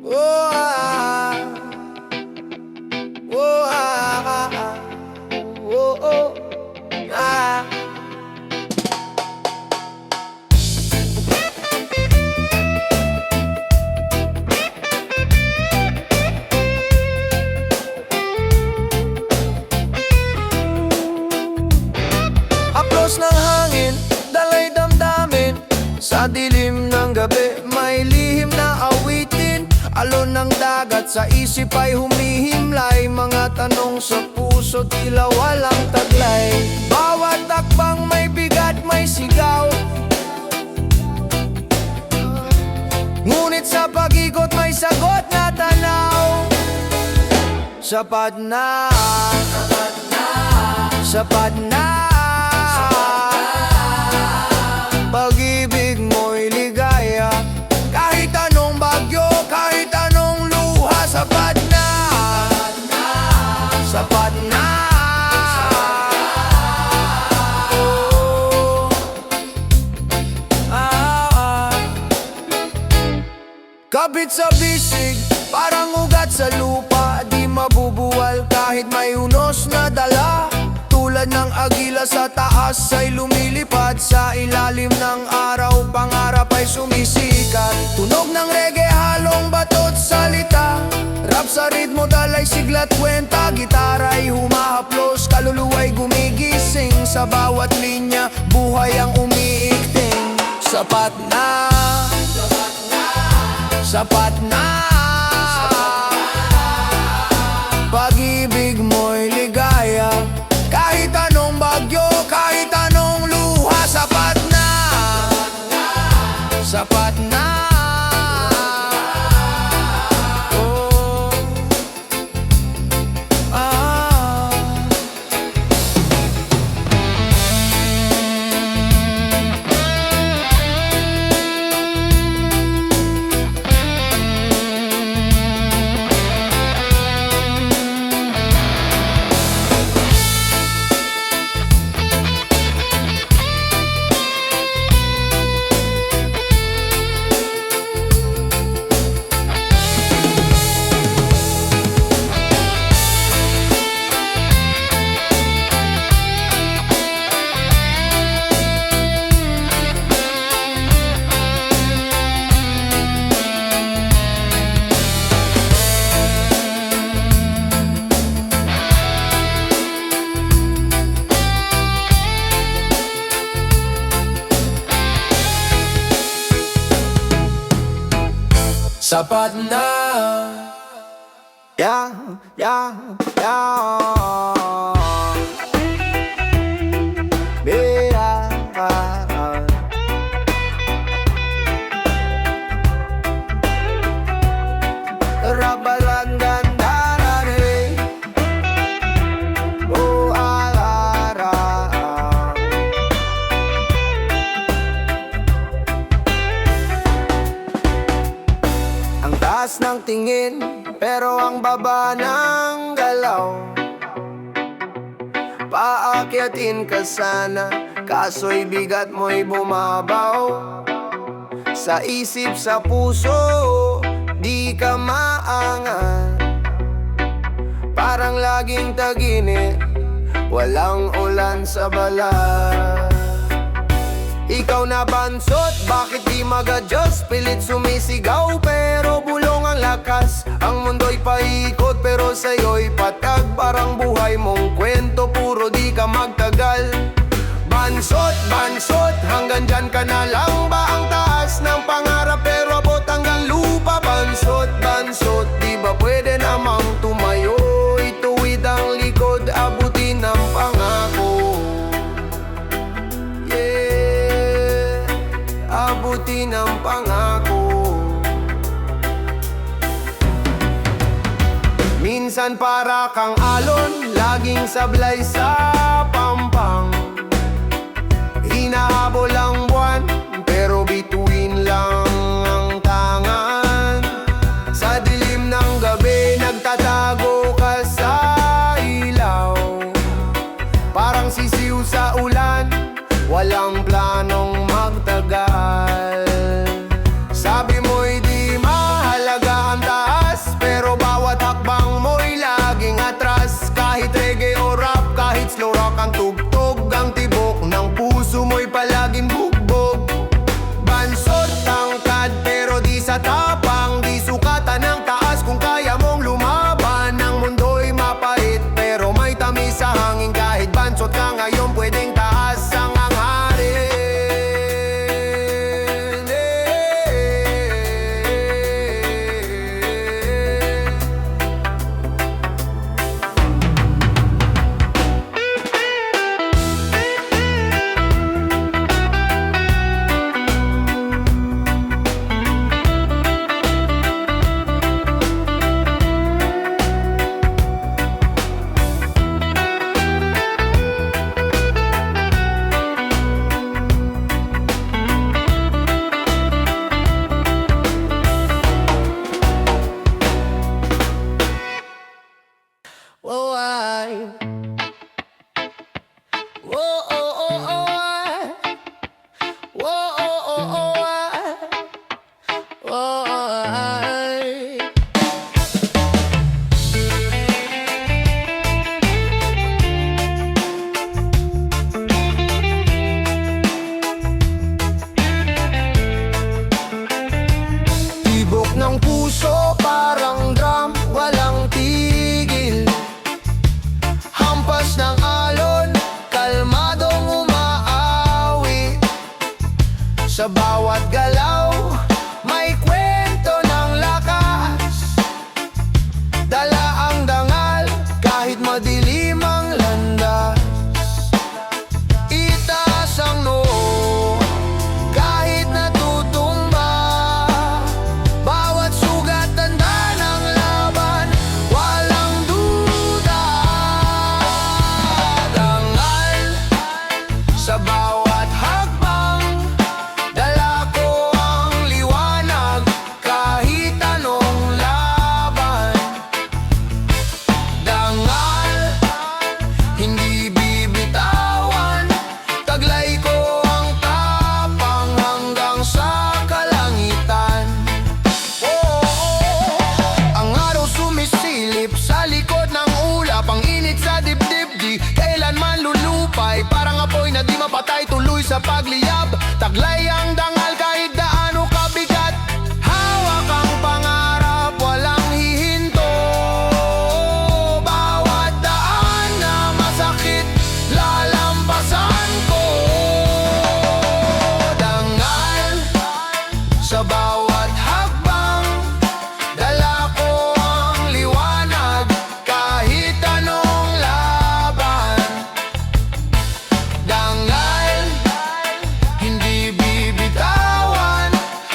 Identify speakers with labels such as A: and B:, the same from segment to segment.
A: Oh, ah, oh, ah, oh, oh, ah. Haplos ng hangin, dalay damdamin. Sa dilim ng gabi, may lihim na awitin. Alon ng dagat, sa isip ay humihimlay. Mga tanong sa puso, tila walang taglay. Bawat takbang may bigat, may sigaw. Ngunit sa pag-ikot, may sagot na tanaw. Sapat na, sapat na, sapat na. Pag-ibig mo'y ligaya. Kahit anong bagyo, kahit anong luha. Sapat na, sapat na. Oh, ah, ah. Kabit sa bisig, parang ugat sa lupa. Di mabubuwal kahit may unos na dala. Tulad ng agila sa taas ay lumilipad. Sa ilalim ng araw, pangarap ay sumisikat. Tunog ng reggae, halong batot salita. Rap sa ritmo, dalay siglat, kwenta. Gitara'y humahaplos, kaluluwa'y gumigising. Sa bawat linya, buhay ang umiikting. Sapat na, sapat na, sapat na. Pag-ibig mo'y ligaya. Kahit anong bagyo, kahit anong luha. Sapat na, sapat na. Oh, ah. Sapat na. Yeah, yeah, yeah. Taas ng tingin, pero ang baba ng galaw. Paakyatin ka sana, kaso'y bigat mo'y bumabaw. Sa isip, sa puso, di ka maangat. Parang laging taginit, walang ulan sa balat. Ikaw na bansot, bakit di mag-adjust? Pilit sumisigaw pero bulong ang lakas. Ang mundo'y paikot pero sa'yo'y patag. Parang buhay mong kwento, puro di ka magtagal. Bansot, bansot, hanggang dyan ka na lang ba? Ang taas ng pangarap pero abot hanggang lupa. Bansot, bansot, di ba pwede namang tumayo? Ituwid ang likod, abutin ang pangako. Abutin ang pangako. Minsan para kang alon, laging sablay sa pampang. Hinahabol ang buwan, pero bituin lang ang tangan. Sa dilim ng gabi, nagtatago ka sa ilaw. Parang sisiw sa ulan, walang planong magtagal. Sabi mo'y di mahalaga ang tayo. sa pagliyab. Taglay ang dangal kahit gaano kabigat. Hawak ang pangarap, walang hihinto. Bawat daan na masakit, lalampasan ko. Dangal sa bawat hakbang, dala ko ang liwanag kahit anong laban. Dangal, hindi bibitawan,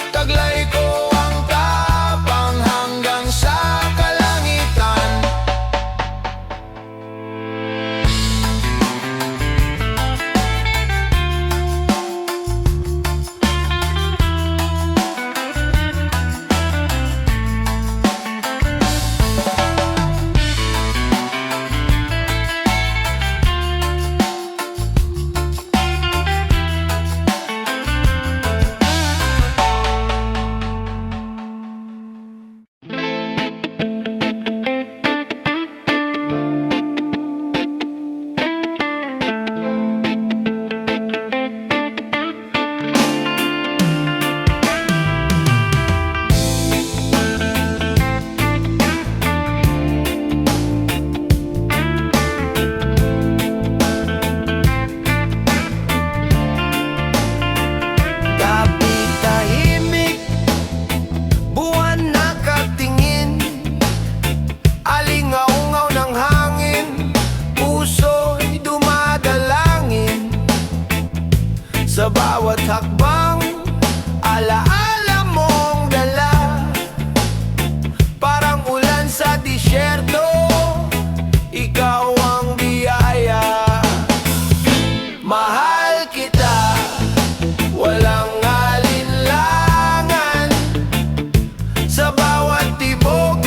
A: taglay ko ang tapang hanggang sa kalangitan. Gabi tahimik, buwan nakatingin, alingaungaw ng hangin, puso'y dumadalangin. Sa bawat hakbang, alaala mong dala, parang ulan sa disyerto, ikaw ang biyaya. Mahal kita, walang alinlangan. Sa bawat tibok,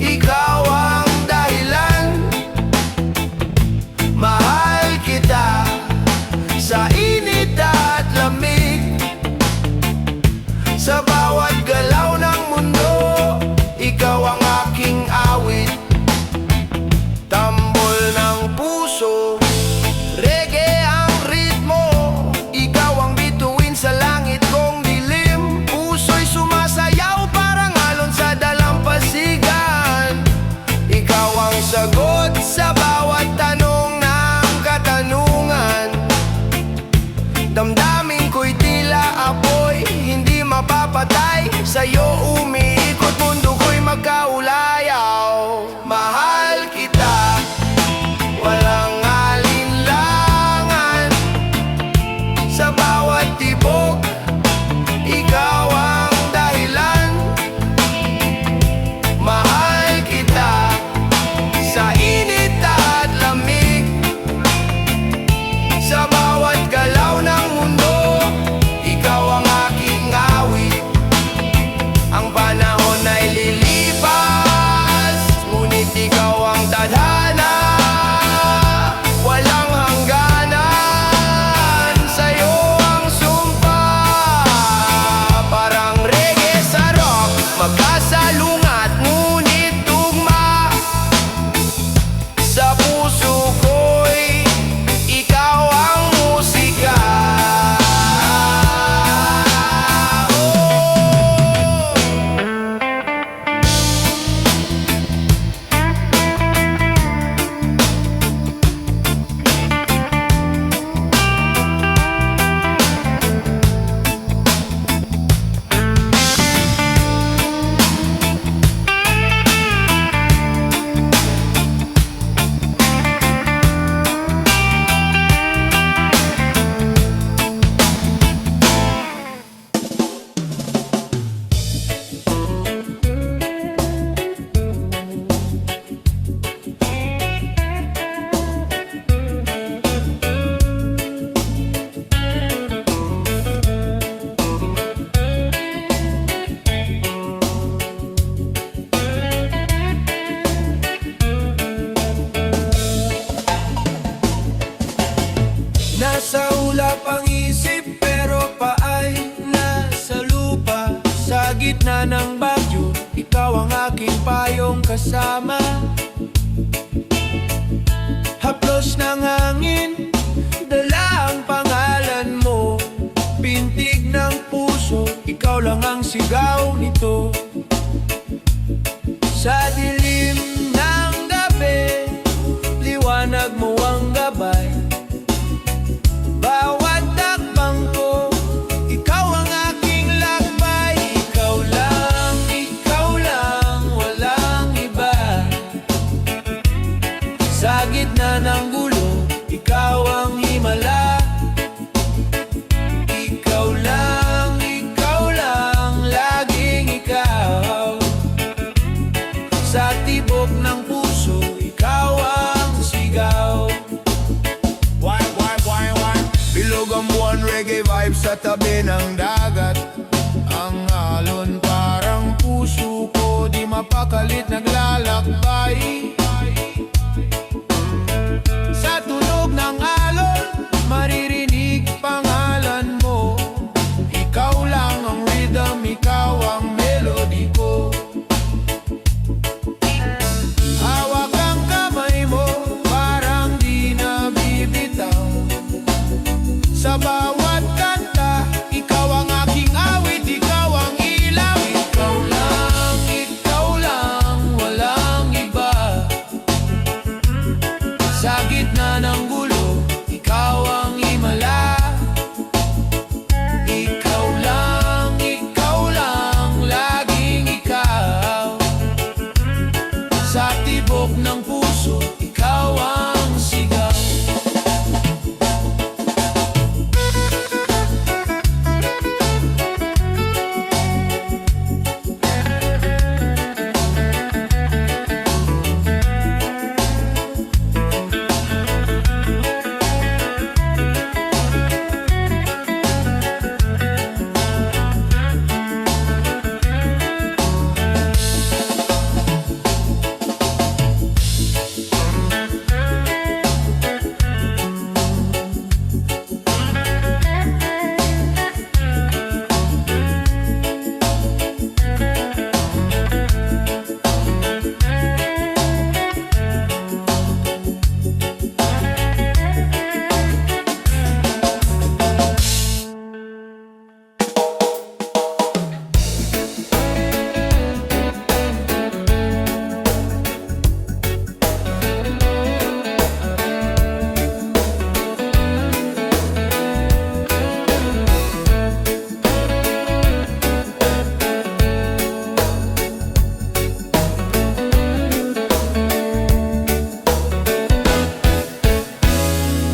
A: ikaw ang dahilan. Mahal kita, sa init at lamig, sa bawat galaw ng mundo, ikaw ang aking awit. Tambol ng puso, reggae ang ritmo, ikaw ang bituin sa langit kong dilim. Puso'y sumasayaw parang alon sa dalampasigan. Ikaw ang sagot sa bawat tanong ng katanungan. Damdamin ko'y tila apoy, hindi mapapatay. Sa'yo umiikot, mundo ko'y magkaulayaw. Mahal kita, walang alinlangan. Sa bawat tibok, ikaw ang dahilan. Mahal kita, sa init at lamig, sa bawat galaw ng mundo, ikaw ang aking awit. Ang panahon ay lilipas, ngunit ikaw ang tadhana. Walang hangganan, sa'yo ang sumpa. Parang reggae sa rock, magkasalungat ngunit tugma. Sa puso ko'y ikaw ang musika. Nasa ulap ang isip pero paay nasa lupa. Sa gitna ng bagyo, ikaw ang aking payong kasama. Haplos ng hangin, dala ang pangalan
B: sigaw nito. Sa dilim ng gabi, liwanag mo ang gabay. Bawat takbang ko, ikaw ang aking lakbay. Ikaw lang, walang iba. Sa gitna ng gulo, ikaw ang himala. Ikaw lang, laging ikaw. Sa tibok ng puso, ikaw ang sigaw. Bilog ang buwan, reggae vibes sa tabi ng dagat. Ang alon parang puso ko, di mapakalit naglalakbay. Sa tunog ng alon, maririnig pangalan mo. Ikaw lang ang rhythm, ikaw ang melody ko. Hawak ang kamay mo, parang di nabibitaw. Sa bawat kanta, ikaw ang aking awit, ikaw ang ilaw. Ikaw lang, walang iba. Sa gitna ng gulo, ikaw ang himala. Ikaw lang, laging ikaw. Sa tibok ng puso, ikaw ang sigaw.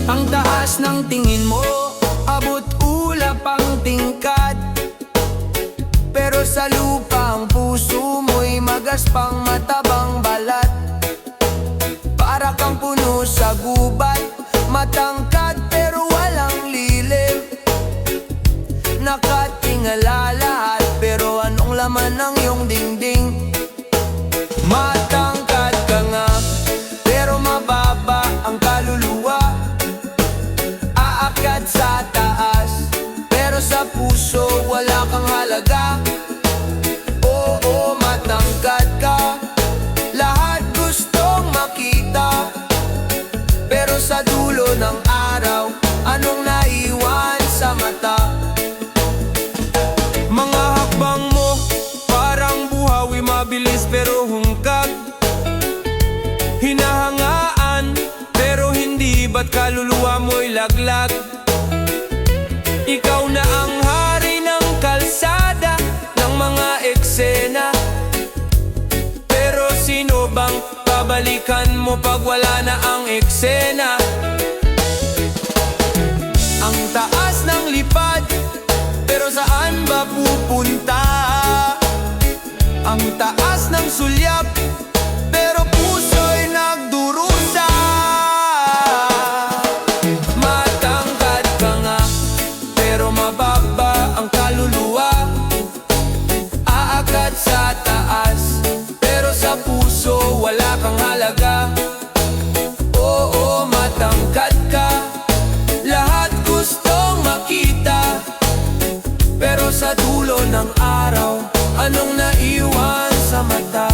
B: Ang taas ng tingin mo, abot ulap ang tingkad. Pero sa lupa ang puso mo'y magaspang matabang balat. Para kang puno sa gubat, matangkad pero walang lilim. Nakatingala lahat, pero anong laman ng iyong dingding? Matangkad ka nga, pero mababa ang kaluluwa. Aakyat sa taas, pero sa puso wala kang halaga. Oo, matangkad ka, lahat gustong makita. Pero sa dulo ng araw, anong naiwan sa mata? Mga hakbang mo, parang buhawi, mabilis pero hungkag. Hinahangaan, pero hindi ba't kaluluwa mo'y laglag? Ikaw na ang hari ng kalsada, ng mga eksena. Pero sino bang babalikan mo pag wala na ang eksena? Ang taas ng lipad, pero saan ba pupunta? Ang taas ng sulyap, pero puso'y nagdurusa. Matangkad ka nga, pero mababa ang kaluluwa. Aakyat sa taas, pero sa puso wala kang halaga. Oo, matangkad ka, lahat gustong makita. Pero sa dulo ng araw, anong naiwan sa mata?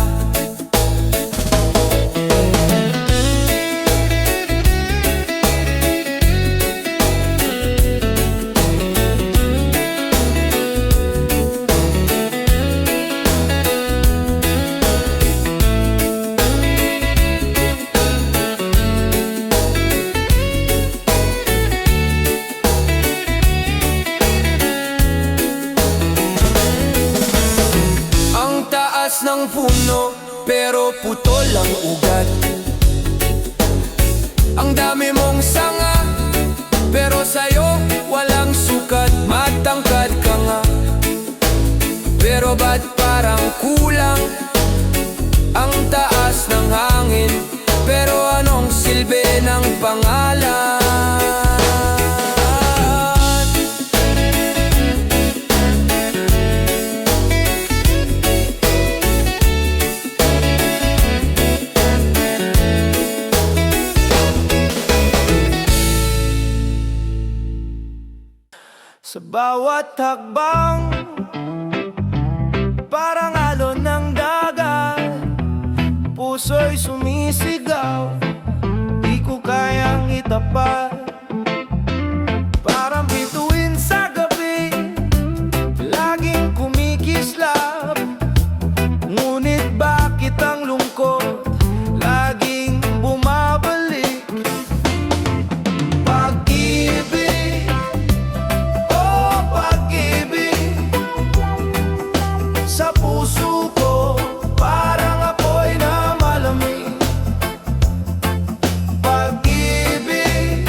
B: taas ng puno, pero putol ang ugat. Ang dami mong sanga, pero sa'yo walang sukat. Matangkad ka nga, pero ba't parang kulang ang taas ng hangin? Pero anong silbi ng pangalan?
A: Sa bawat hakbang, parang alon ng dagat, puso'y sumisigaw, di ko kayang itapat. Parang bituin sa gabi, laging kumikislap, ngunit bakit ang lungkot laging bumabalik? Pag-ibig, oh pag-ibig, sa puso ko parang apoy na malamig. Pag-ibig,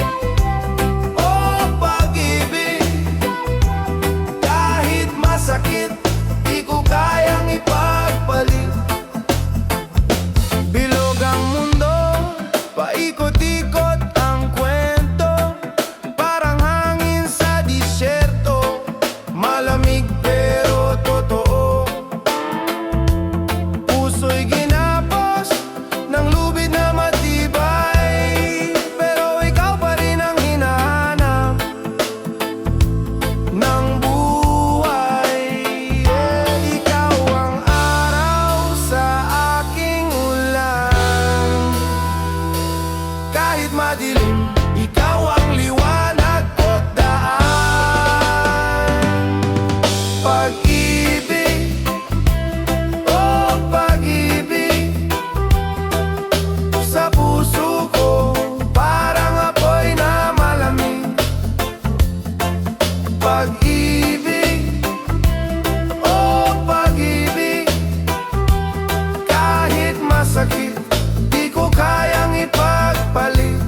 A: oh pag-ibig, kahit masakit, di ko kayang ipagpalit. Bilog ang mundo, paikot-ikot ang kwento, parang hangin sa disyerto, malamig pero totoo. Puso'y ginapos ng lubid na matibay, pero ikaw pa rin ang hinahanap ng buhay. Ikaw ang araw sa aking ulan, kahit madilim, ikaw ang liwanag ko't daan. Pag-ibig, oh pag-ibig, sa puso ko parang apoy na malamig. Pag-ibig, oh pag-ibig, kahit masakit, di ko kayang ipagpalit.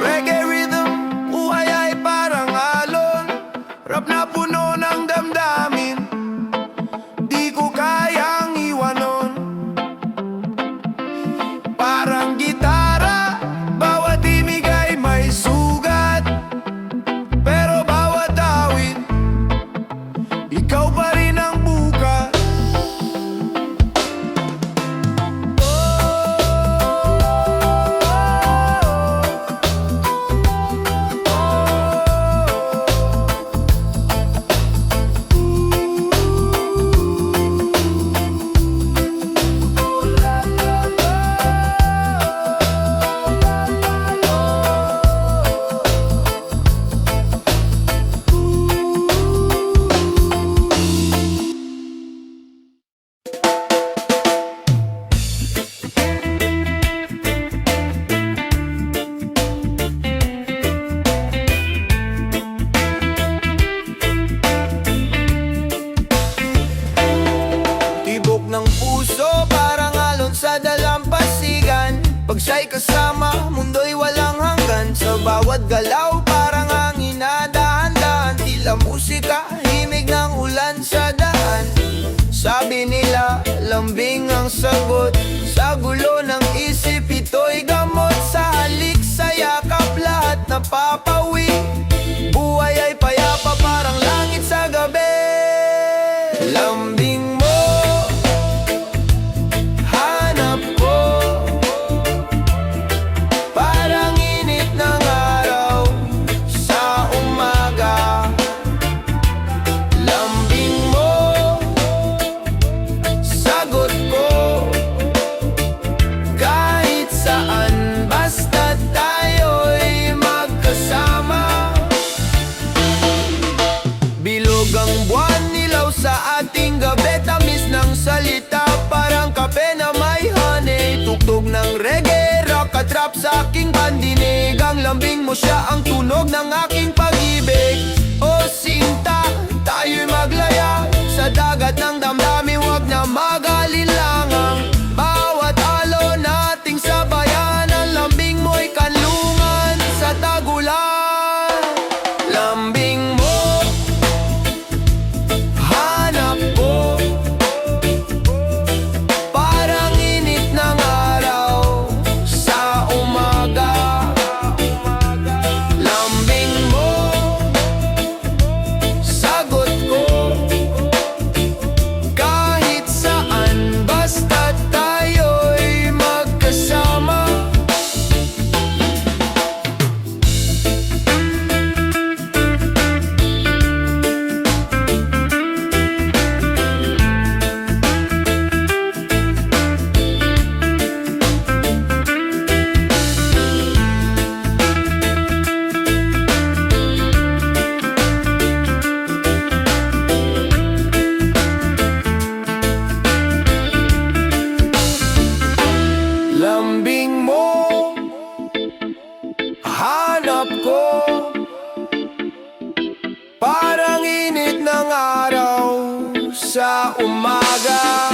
A: Reggae rhythm, buhay ay parang alon, rap na puno ng damdamin, di ko kayang iwanon. Parang gitara, bawat imig ay may sugat, pero bawat awit, ikaw pa rin ang bukas. Tibok ng puso parang alon sa dalampasigan, pag siya'y kasama, mundo'y walang hanggan. Sa bawat galaw parang hangin na dahan-dahan, tila musika, himig ng ulan sa daan. Sabi nila, lambing ang sagot sa gulo ng isip, ito'y gamot. Sa halik, sa yakap, lahat napapawi, buhay ay payapa parang langit sa gabi. Lambing mo, hanap ko, parang init ng araw sa umaga. Lambing mo, sagot ko, mo siya ang tunog ng aking pag-ibig. O sinta, tayo'y maglaya sa dagat ng damdamin, wag na mag-alinlangang bawat alon nating sabayan. Ang lambing mo'y kanlungan sa tagulan. Lambing mo, hanap ko, parang init ng araw sa umaga. Lambing mo, sagot ko, kahit saan basta't tayo'y magkasama. Lambing mo, hanap ko, parang init ng araw sa umaga.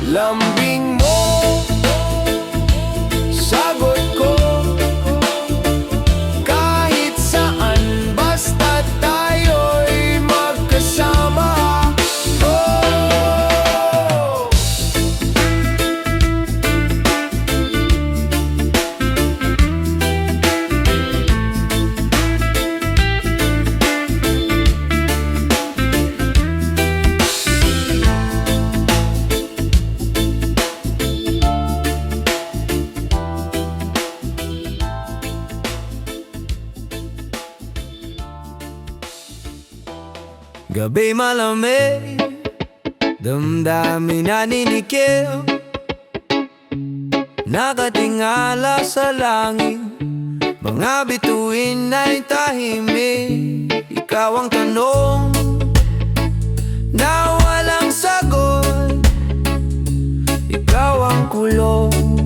A: Lambing mo, sagot ko, kahit saan basta't tayo'y magkasama. Oh! Gabi malamig, damdamin naninikip, nakatingala sa langit, mga bituin ay tahimik. Ikaw ang tanong na walang sagot, ikaw ang kulong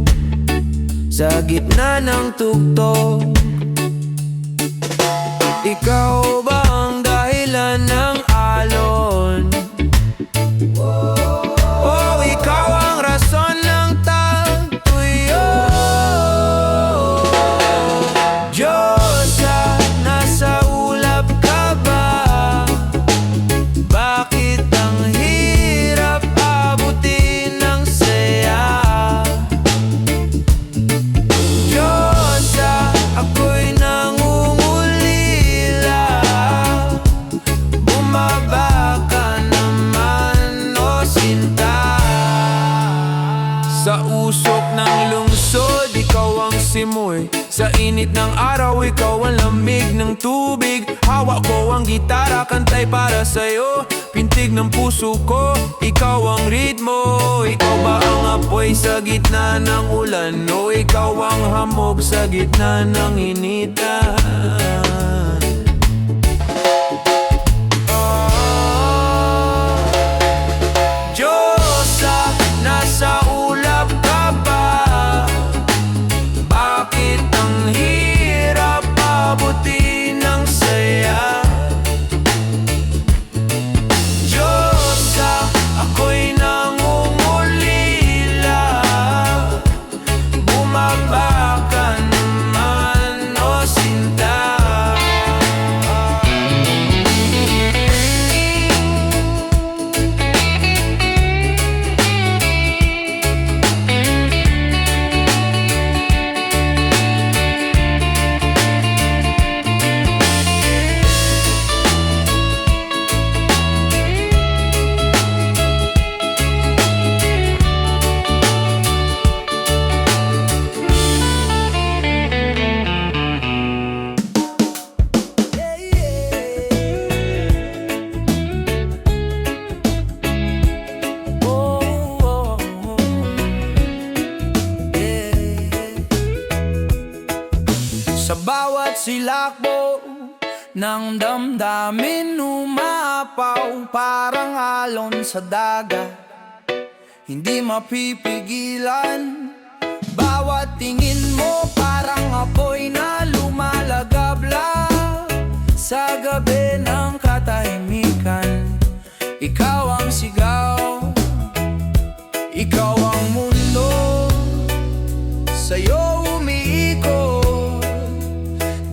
A: sa gitna ng tugtog. Ikaw ba ang dahilan ng alon? O ikaw ang rason ng tagpuyo? Diyosa, nasa ulap ka ba? Bakit ang hirap abutin ng saya? Diyosa, ako'y nangungulila, bumaba ka naman, o sinta. Sa usok ng lungsod, ikaw ang simoy, sa init ng araw, ikaw ang lamig ng tubig. Hawak ko ang gitara, kantay para sa'yo, pintig ng puso ko, ikaw ang ritmo. Ikaw ba ang apoy sa gitna ng ulan, o ikaw ang hamog sa gitna ng initan? Diyosa, nasa ulap ka ba? Bakit ang hirap abutin ng saya? Diyosa, ako'y nangungulila, bumaba ka naman, o sinta. Sa bawat silakbo ng damdamin, umaapaw parang alon sa dagat, hindi mapipigilan. Bawat tingin mo parang apoy na
B: Sa gabi ng katahimikan, ikaw ang sigaw, ikaw ang mundo, sa'yo umiikot.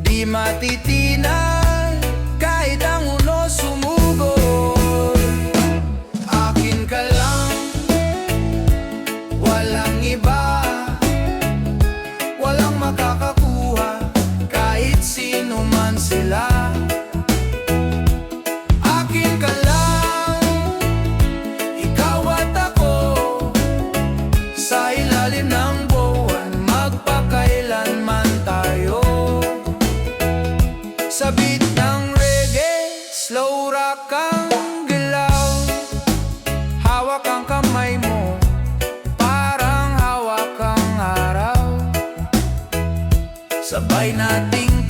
B: Di matitinan kahit ang uno sumugod. Akin ka lang, walang iba, walang makakakuha kahit sino man sila. Akin ka lang, ikaw at ako, sa ilalim ng buwan, magpakailanman tayo. Sa beat ng reggae, slow rock ang galaw, hawak ang kamay mo, parang hawak ang araw. Sabay nating